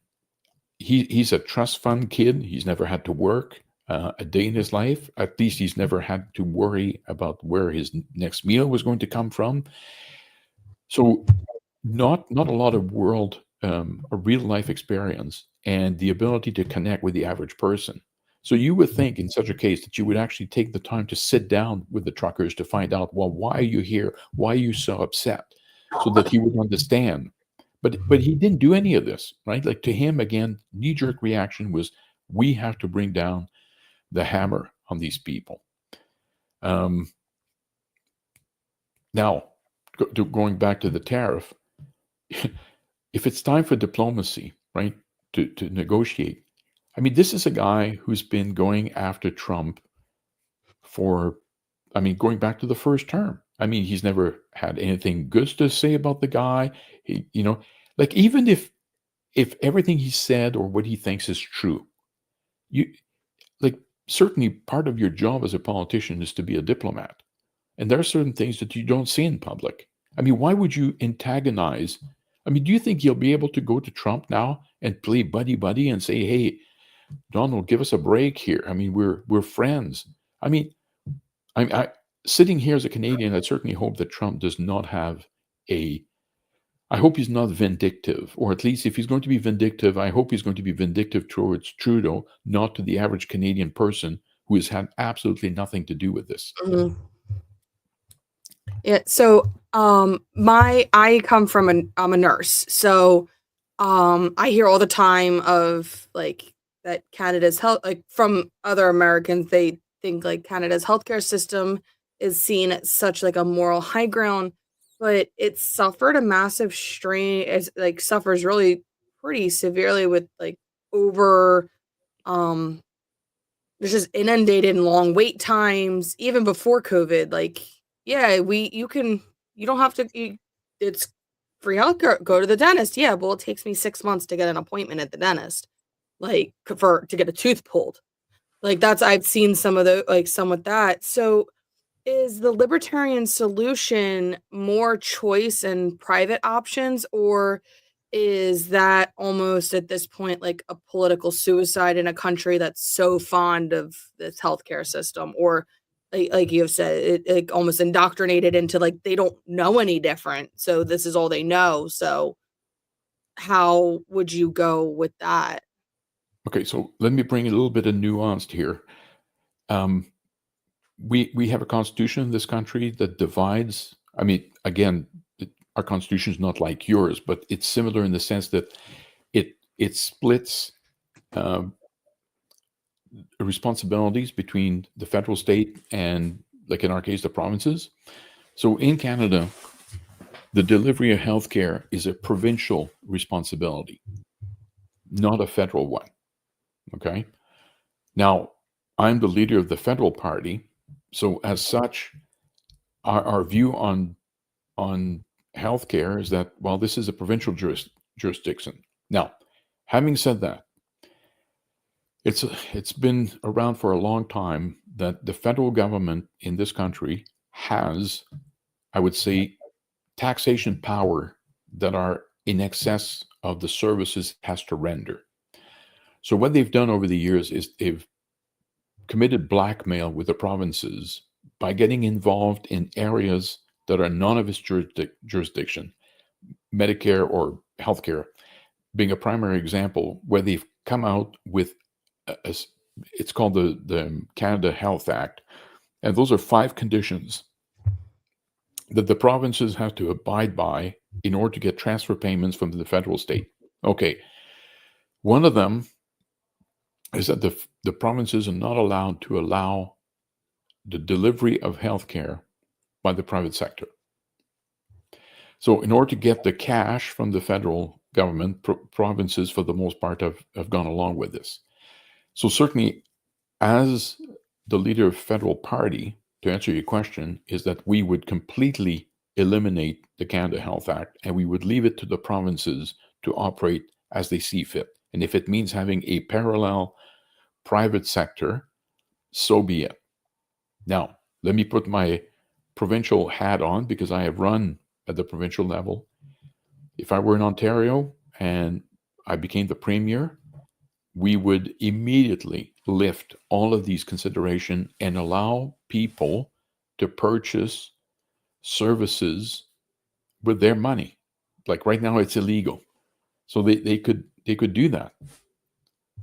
he's a trust fund kid. He's never had to work a day in his life. At least he's never had to worry about where his next meal was going to come from. So not a lot of world or real life experience and the ability to connect with the average person. So you would think in such a case that you would actually take the time to sit down with the truckers to find out, well, why are you here? Why are you so upset? So that he would understand. But he didn't do any of this, right? Like to him, again, knee-jerk reaction was, we have to bring down the hammer on these people. Now, going back to the tariff, if it's time for diplomacy, right, to negotiate, I mean, this is a guy who's been going after Trump for, I mean, going back to the first term. I mean, he's never had anything good to say about the guy. He, like even if everything he said or what he thinks is true, you like certainly part of your job as a politician is to be a diplomat. And there are certain things that you don't say in public. I mean, why would you antagonize? I mean, do you think you'll be able to go to Trump now and play buddy and say, "Hey, Donald, give us a break here"? I mean, we're friends. I mean, I sitting here as a Canadian, I certainly hope that Trump does not have a. I hope he's not vindictive, or at least if he's going to be vindictive, I hope he's going to be vindictive towards Trudeau, not to the average Canadian person who has had absolutely nothing to do with this. Mhm. Yeah. So, I come from I'm a nurse. So, I hear all the time of like that Canada's health, like from other Americans, they think like Canada's healthcare system is seen at such like a moral high ground, but it's suffered a massive strain. It's like suffers really pretty severely with like over, um, there's just inundated and long wait times even before COVID. Like, yeah, you don't have to, it's free healthcare, go to the dentist. Yeah, well, it takes me 6 months to get an appointment at the dentist, like to get a tooth pulled. Like I've seen some of the, like some with that. So is the libertarian solution more choice and private options, or is that almost at this point like a political suicide in a country that's so fond of this healthcare system? Or like you have said, it like almost indoctrinated into like they don't know any different, so this is all they know. So how would you go with that? Okay, so let me bring a little bit of nuance here. We have a constitution in this country that divides. I mean, again, our constitution is not like yours, but it's similar in the sense that it splits responsibilities between the federal, state, and, like in our case, the provinces. So in Canada, the delivery of healthcare is a provincial responsibility, not a federal one. Okay. Now, I'm the leader of the federal party, so as such, our view on healthcare is that, well, this is a provincial jurisdiction. Now, having said that, it's been around for a long time that the federal government in this country has, I would say, taxation power that are in excess of the services it has to render. So what they've done over the years is they've committed blackmail with the provinces by getting involved in areas that are none of its jurisdiction, Medicare or healthcare being a primary example, where they've come out with it's called the Canada Health Act, and those are 5 conditions that the provinces have to abide by in order to get transfer payments from the federal state. Okay, one of them is that the provinces are not allowed to allow the delivery of healthcare by the private sector. So in order to get the cash from the federal government, provinces for the most part have gone along with this. So certainly, as the leader of federal party, to answer your question, is that we would completely eliminate the Canada Health Act and we would leave it to the provinces to operate as they see fit. And if it means having a parallel private sector, so be it. Now, let me put my provincial hat on because I have run at the provincial level. If I were in Ontario and I became the premier, we would immediately lift all of these considerations and allow people to purchase services with their money. Like right now, it's illegal, so they could do that.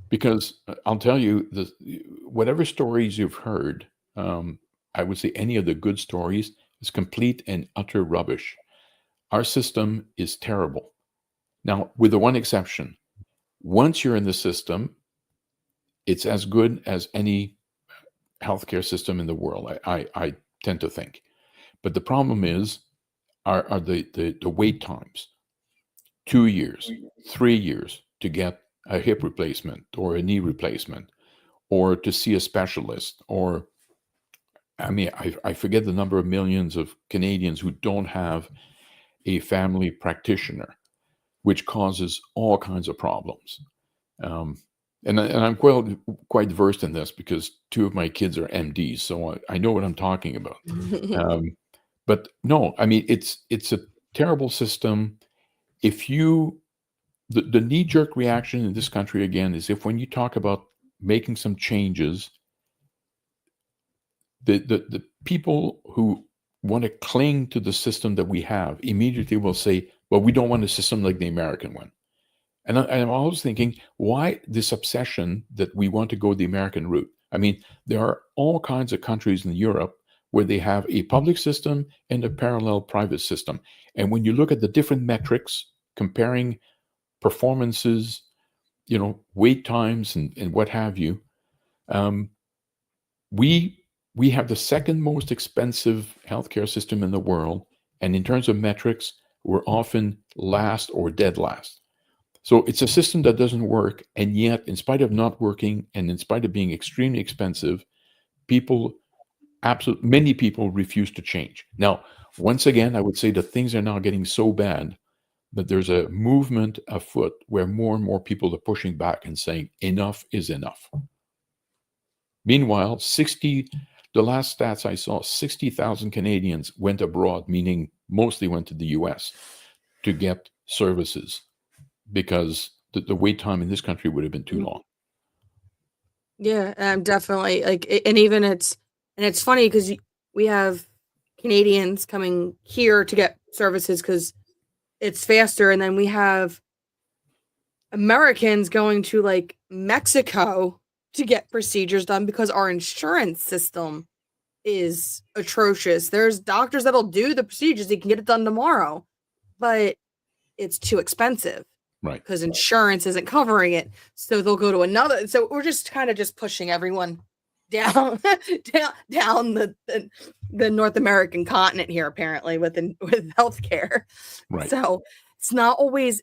Because I'll tell you, whatever stories you've heard, I would say any of the good stories is complete and utter rubbish. Our system is terrible. Now, with the one exception, once you're in the system, it's as good as any healthcare system in the world, I tend to think. But the problem is are the wait times. 2 years, 3 years to get a hip replacement or a knee replacement or to see a specialist, or I mean, I forget the number of millions of Canadians who don't have a family practitioner, which causes all kinds of problems. And I'm quite versed in this because 2 of my kids are MDs, so I know what I'm talking about. But no, I mean, it's a terrible system. If the knee-jerk reaction in this country, again, is if when you talk about making some changes, the people who want to cling to the system that we have immediately will say, well, we don't want a system like the American one. And I'm always thinking, why this obsession that we want to go the American route? I mean, there are all kinds of countries in Europe where they have a public system and a parallel private system. And when you look at the different metrics, comparing performances, wait times and what have you, we have the second most expensive healthcare system in the world. And in terms of metrics, we're often last or dead last. So it's a system that doesn't work. And yet, in spite of not working and in spite of being extremely expensive, many people refuse to change. Now, once again, I would say that things are now getting so bad that there's a movement afoot where more and more people are pushing back and saying enough is enough. Meanwhile, the last stats I saw, 60,000 Canadians went abroad, meaning mostly went to the US to get services because the wait time in this country would have been too long. Yeah, definitely. It's funny because we have Canadians coming here to get services because it's faster, and then we have Americans going to like Mexico to get procedures done because our insurance system is atrocious. There's doctors that'll do the procedures, they can get it done tomorrow, but it's too expensive. Right. Because insurance isn't covering it. So they'll go to another. So we're just kind of just pushing everyone down down the North American continent here, apparently, with healthcare. Right. So it's not always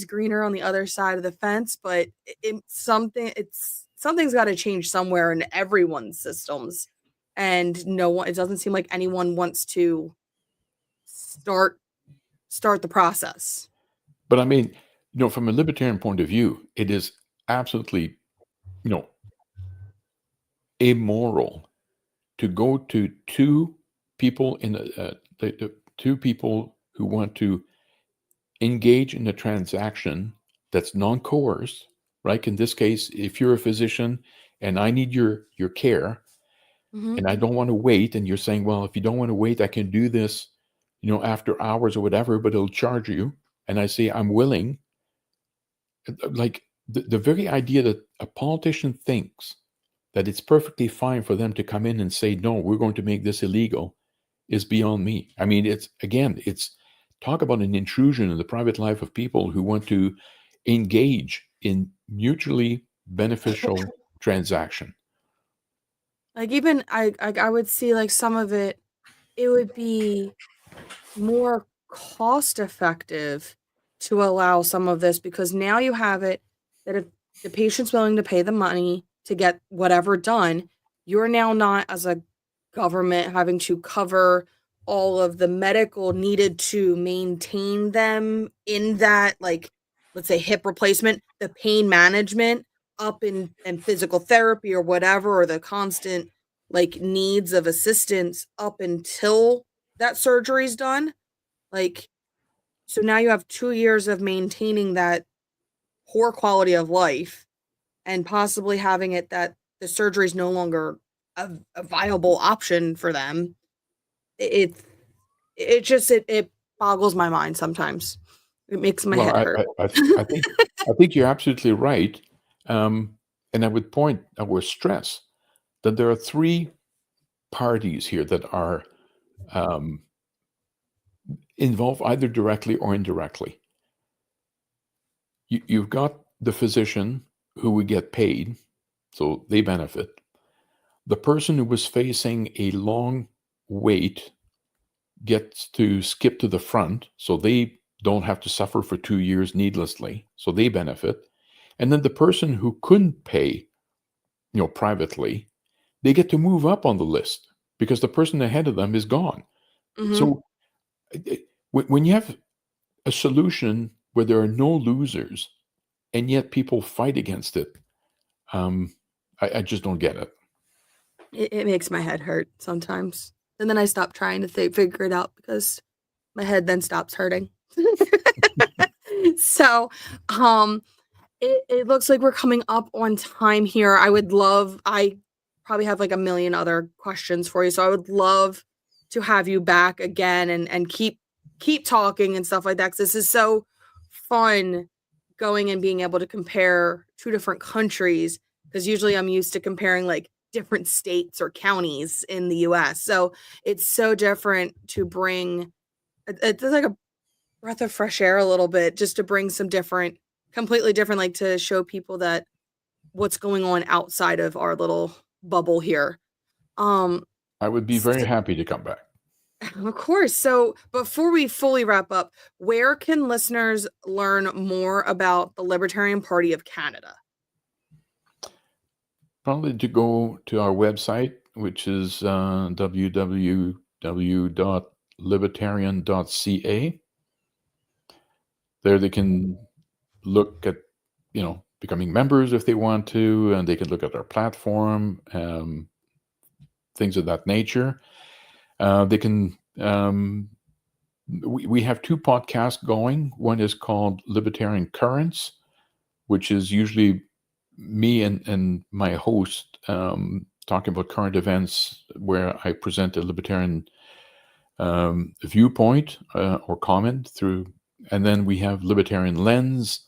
greener on the other side of the fence, but something's got to change somewhere in everyone's systems. And it doesn't seem like anyone wants to start the process. But I mean, from a libertarian point of view, it is absolutely, immoral to go to two people the two people who want to engage in a transaction that's non-coerced, right? In this case, if you're a physician and I need your care, and I don't want to wait, and you're saying, well, if you don't want to wait, I can do this, after hours or whatever, but it'll charge you. And I say, I'm willing. Like the very idea that a politician thinks that it's perfectly fine for them to come in and say, no, we're going to make this illegal is beyond me. I mean, it's talk about an intrusion in the private life of people who want to engage in mutually beneficial transaction. Like even I would see like some of it would be more cost effective to allow some of this, because now you have it that if the patient's willing to pay the money to get whatever done, you're now not, as a government, having to cover all of the medical needed to maintain them in that, like, let's say hip replacement, the pain management up in physical therapy or whatever, or the constant like needs of assistance up until that surgery's done. Like, so now you have 2 years of maintaining that poor quality of life and possibly having it that the surgery is no longer a viable option for them. It boggles my mind sometimes. It makes my head hurt. I think you're absolutely right. And I would stress that there are three parties here that are involved either directly or indirectly. You've got the physician who would get paid, so they benefit. The person who was facing a long wait gets to skip to the front, so they don't have to suffer for 2 years needlessly, so they benefit. And then the person who couldn't pay, privately, they get to move up on the list because the person ahead of them is gone. Mhm. So when you have a solution where there are no losers and yet people fight against it, I just don't get it. It makes my head hurt sometimes. And then I stop trying to figure it out because my head then stops hurting. So, it looks like we're coming up on time here. I probably have like a million other questions for you. So I would love to have you back again and keep talking and stuff like that. 'Cause this is so fun going and being able to compare two different countries. Because usually I'm used to comparing like different states or counties in the US. So it's so different to bring it's like a breath of fresh air a little bit, just to bring some completely different, like to show people that what's going on outside of our little bubble here. I would be very happy to come back. Of course. So before we fully wrap up, where can listeners learn more about the Libertarian Party of Canada? Probably to go to our website, which is www.libertarian.ca. There they can look at, becoming members if they want to, and they can look at our platform, things of that nature. They can. We have two podcasts going. One is called Libertarian Currents, which is usually me and my host talking about current events, where I present a libertarian viewpoint or comment through. And then we have Libertarian Lens.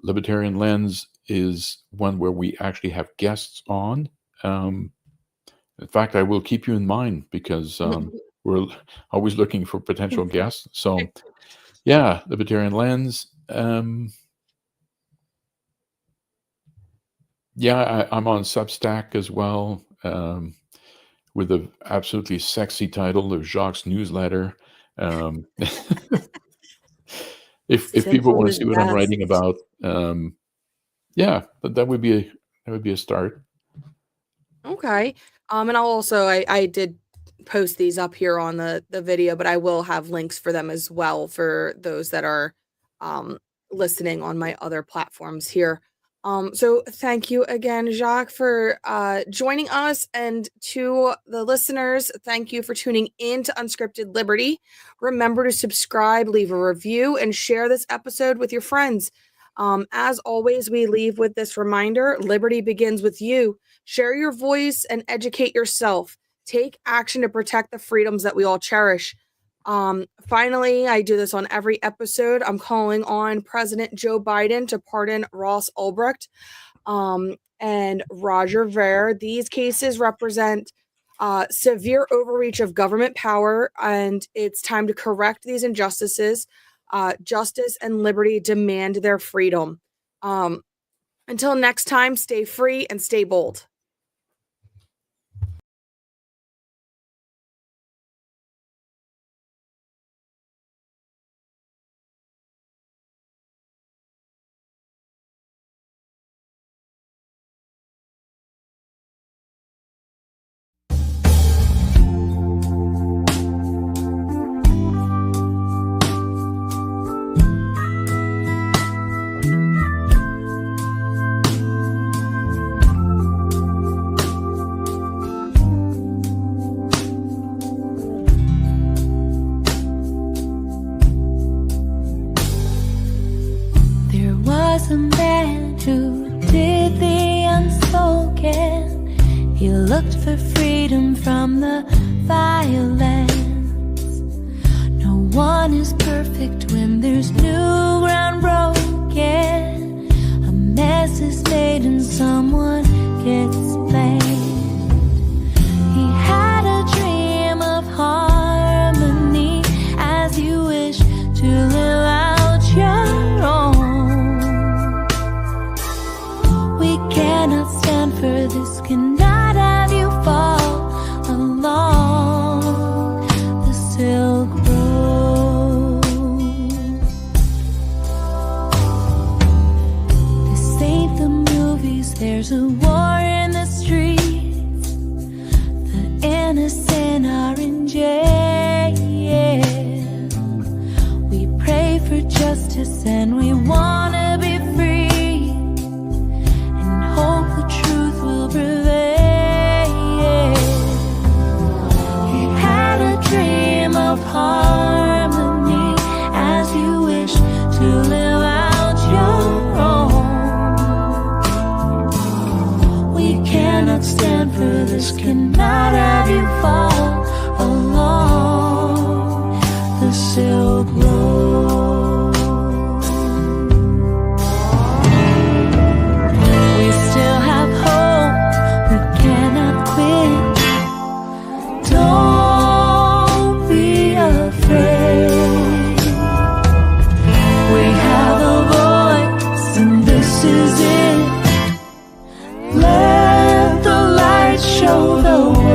Libertarian Lens is one where we actually have guests on. In fact, I will keep you in mind because we're always looking for potential guests. So, yeah, Libertarian Lens. Yeah, I'm on Substack as well, with the absolutely sexy title of Jacques' Newsletter. If people want to see what I'm writing about, yeah, but that would be a start. Okay. And I'll also I did post these up here on the video, but I will have links for them as well for those that are listening on my other platforms here. So thank you again, Jacques, for joining us, and to the listeners, thank you for tuning in to Unscripted Liberty. Remember to subscribe, leave a review, and share this episode with your friends. As always, we leave with this reminder: liberty begins with you. Share your voice and educate yourself. Take action to protect the freedoms that we all cherish. Finally, I do this on every episode. I'm calling on President Joe Biden to pardon Ross Ulbricht and Roger Ver. These cases represent severe overreach of government power, and it's time to correct these injustices. Justice and liberty demand their freedom. Until next time, stay free and stay bold. A man who did the unspoken. He looked for freedom from the violence. No one is perfect. perfect when there's new ground broken. A mess is made and someone gets blamed. He had a dream of harmony as you wish to live out your own. We cannot stand for this, cannot have you fall along the Silk Road. This ain't the movies, there's a war in the streets. The innocent are in jail. We pray for justice and we wanna be free, and hope the truth will prevail. He had a dream of harmony as you wish to live out your own. We cannot stand for this, cannot have you fall along the Silk Road. We still have hope, we cannot quit. Don't be afraid. We have a voice and this is it. Let the light show the way.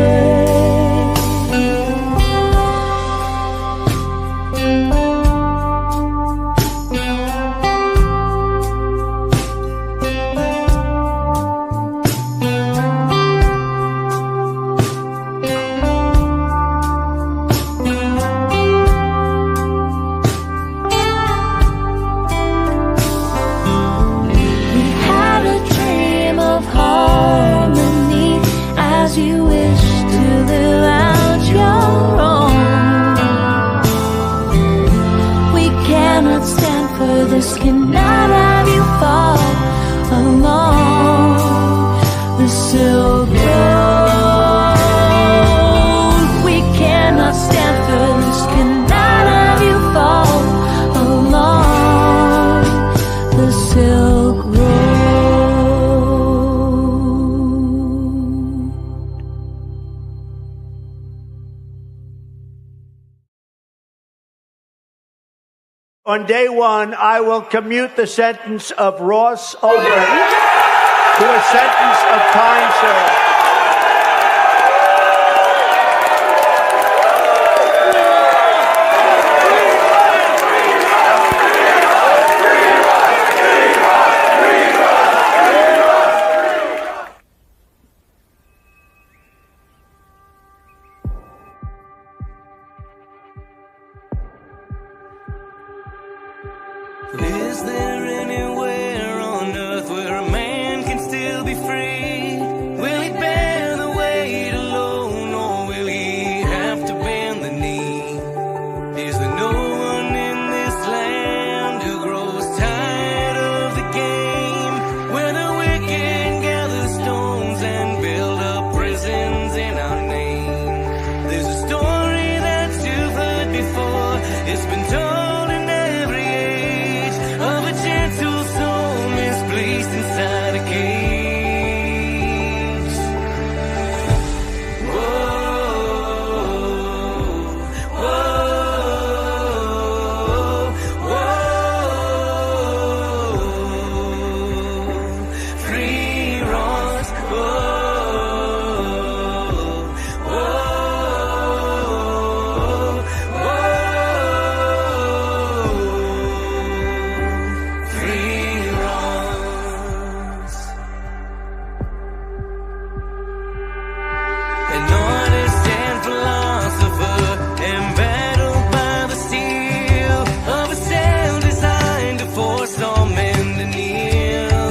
We had a dream of harmony as you wish to live out your own. We cannot stand for this, cannot have you fall along the Silk Road. We cannot stand for this, cannot have you fall along the Silk Road. On day one, I will commute the sentence of Ross Ulbricht to a sentence of time served. Is there anywhere on earth where a man can still be free? Will he bear the weight alone, or will he have to bend the knee? Is there no one in this land who grows tired of the game, where the wicked gather stones and build up prisons in our name? There's a story that you've heard before. It's been told in every age of a gentle soul misplaced inside a cage. Whoa, whoa, whoa. Free Ross. Whoa, whoa, whoa. Free Ross. An honest and philosopher, embattled by the steel of a cell designed to force all men to kneel.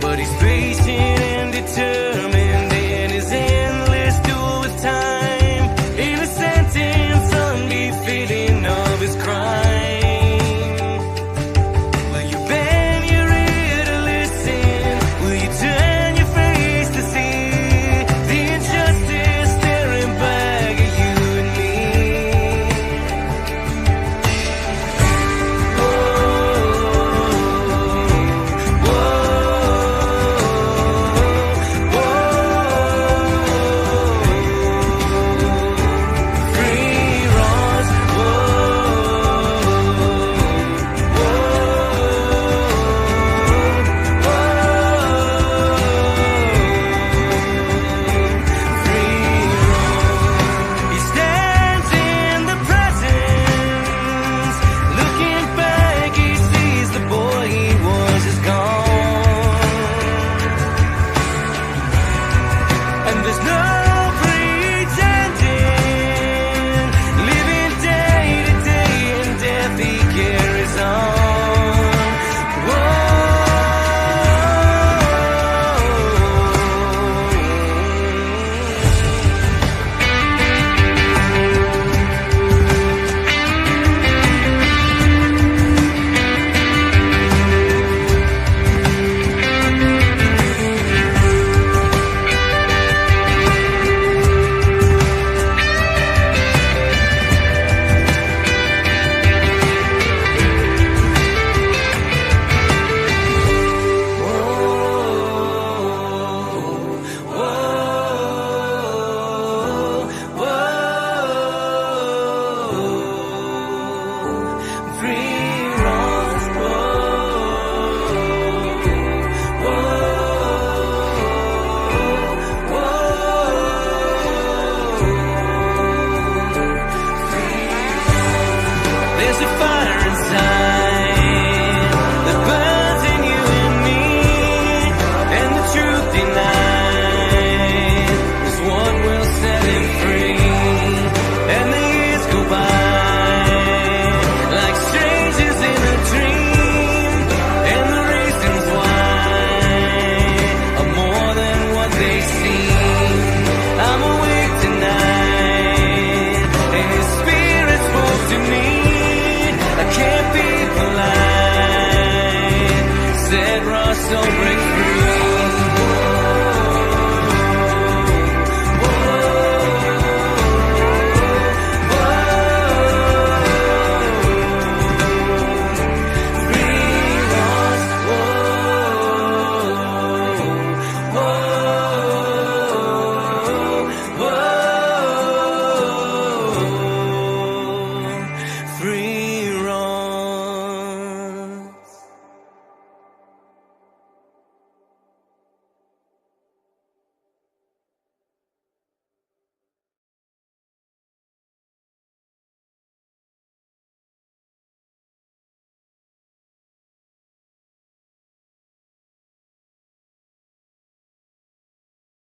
But he's patient and determined.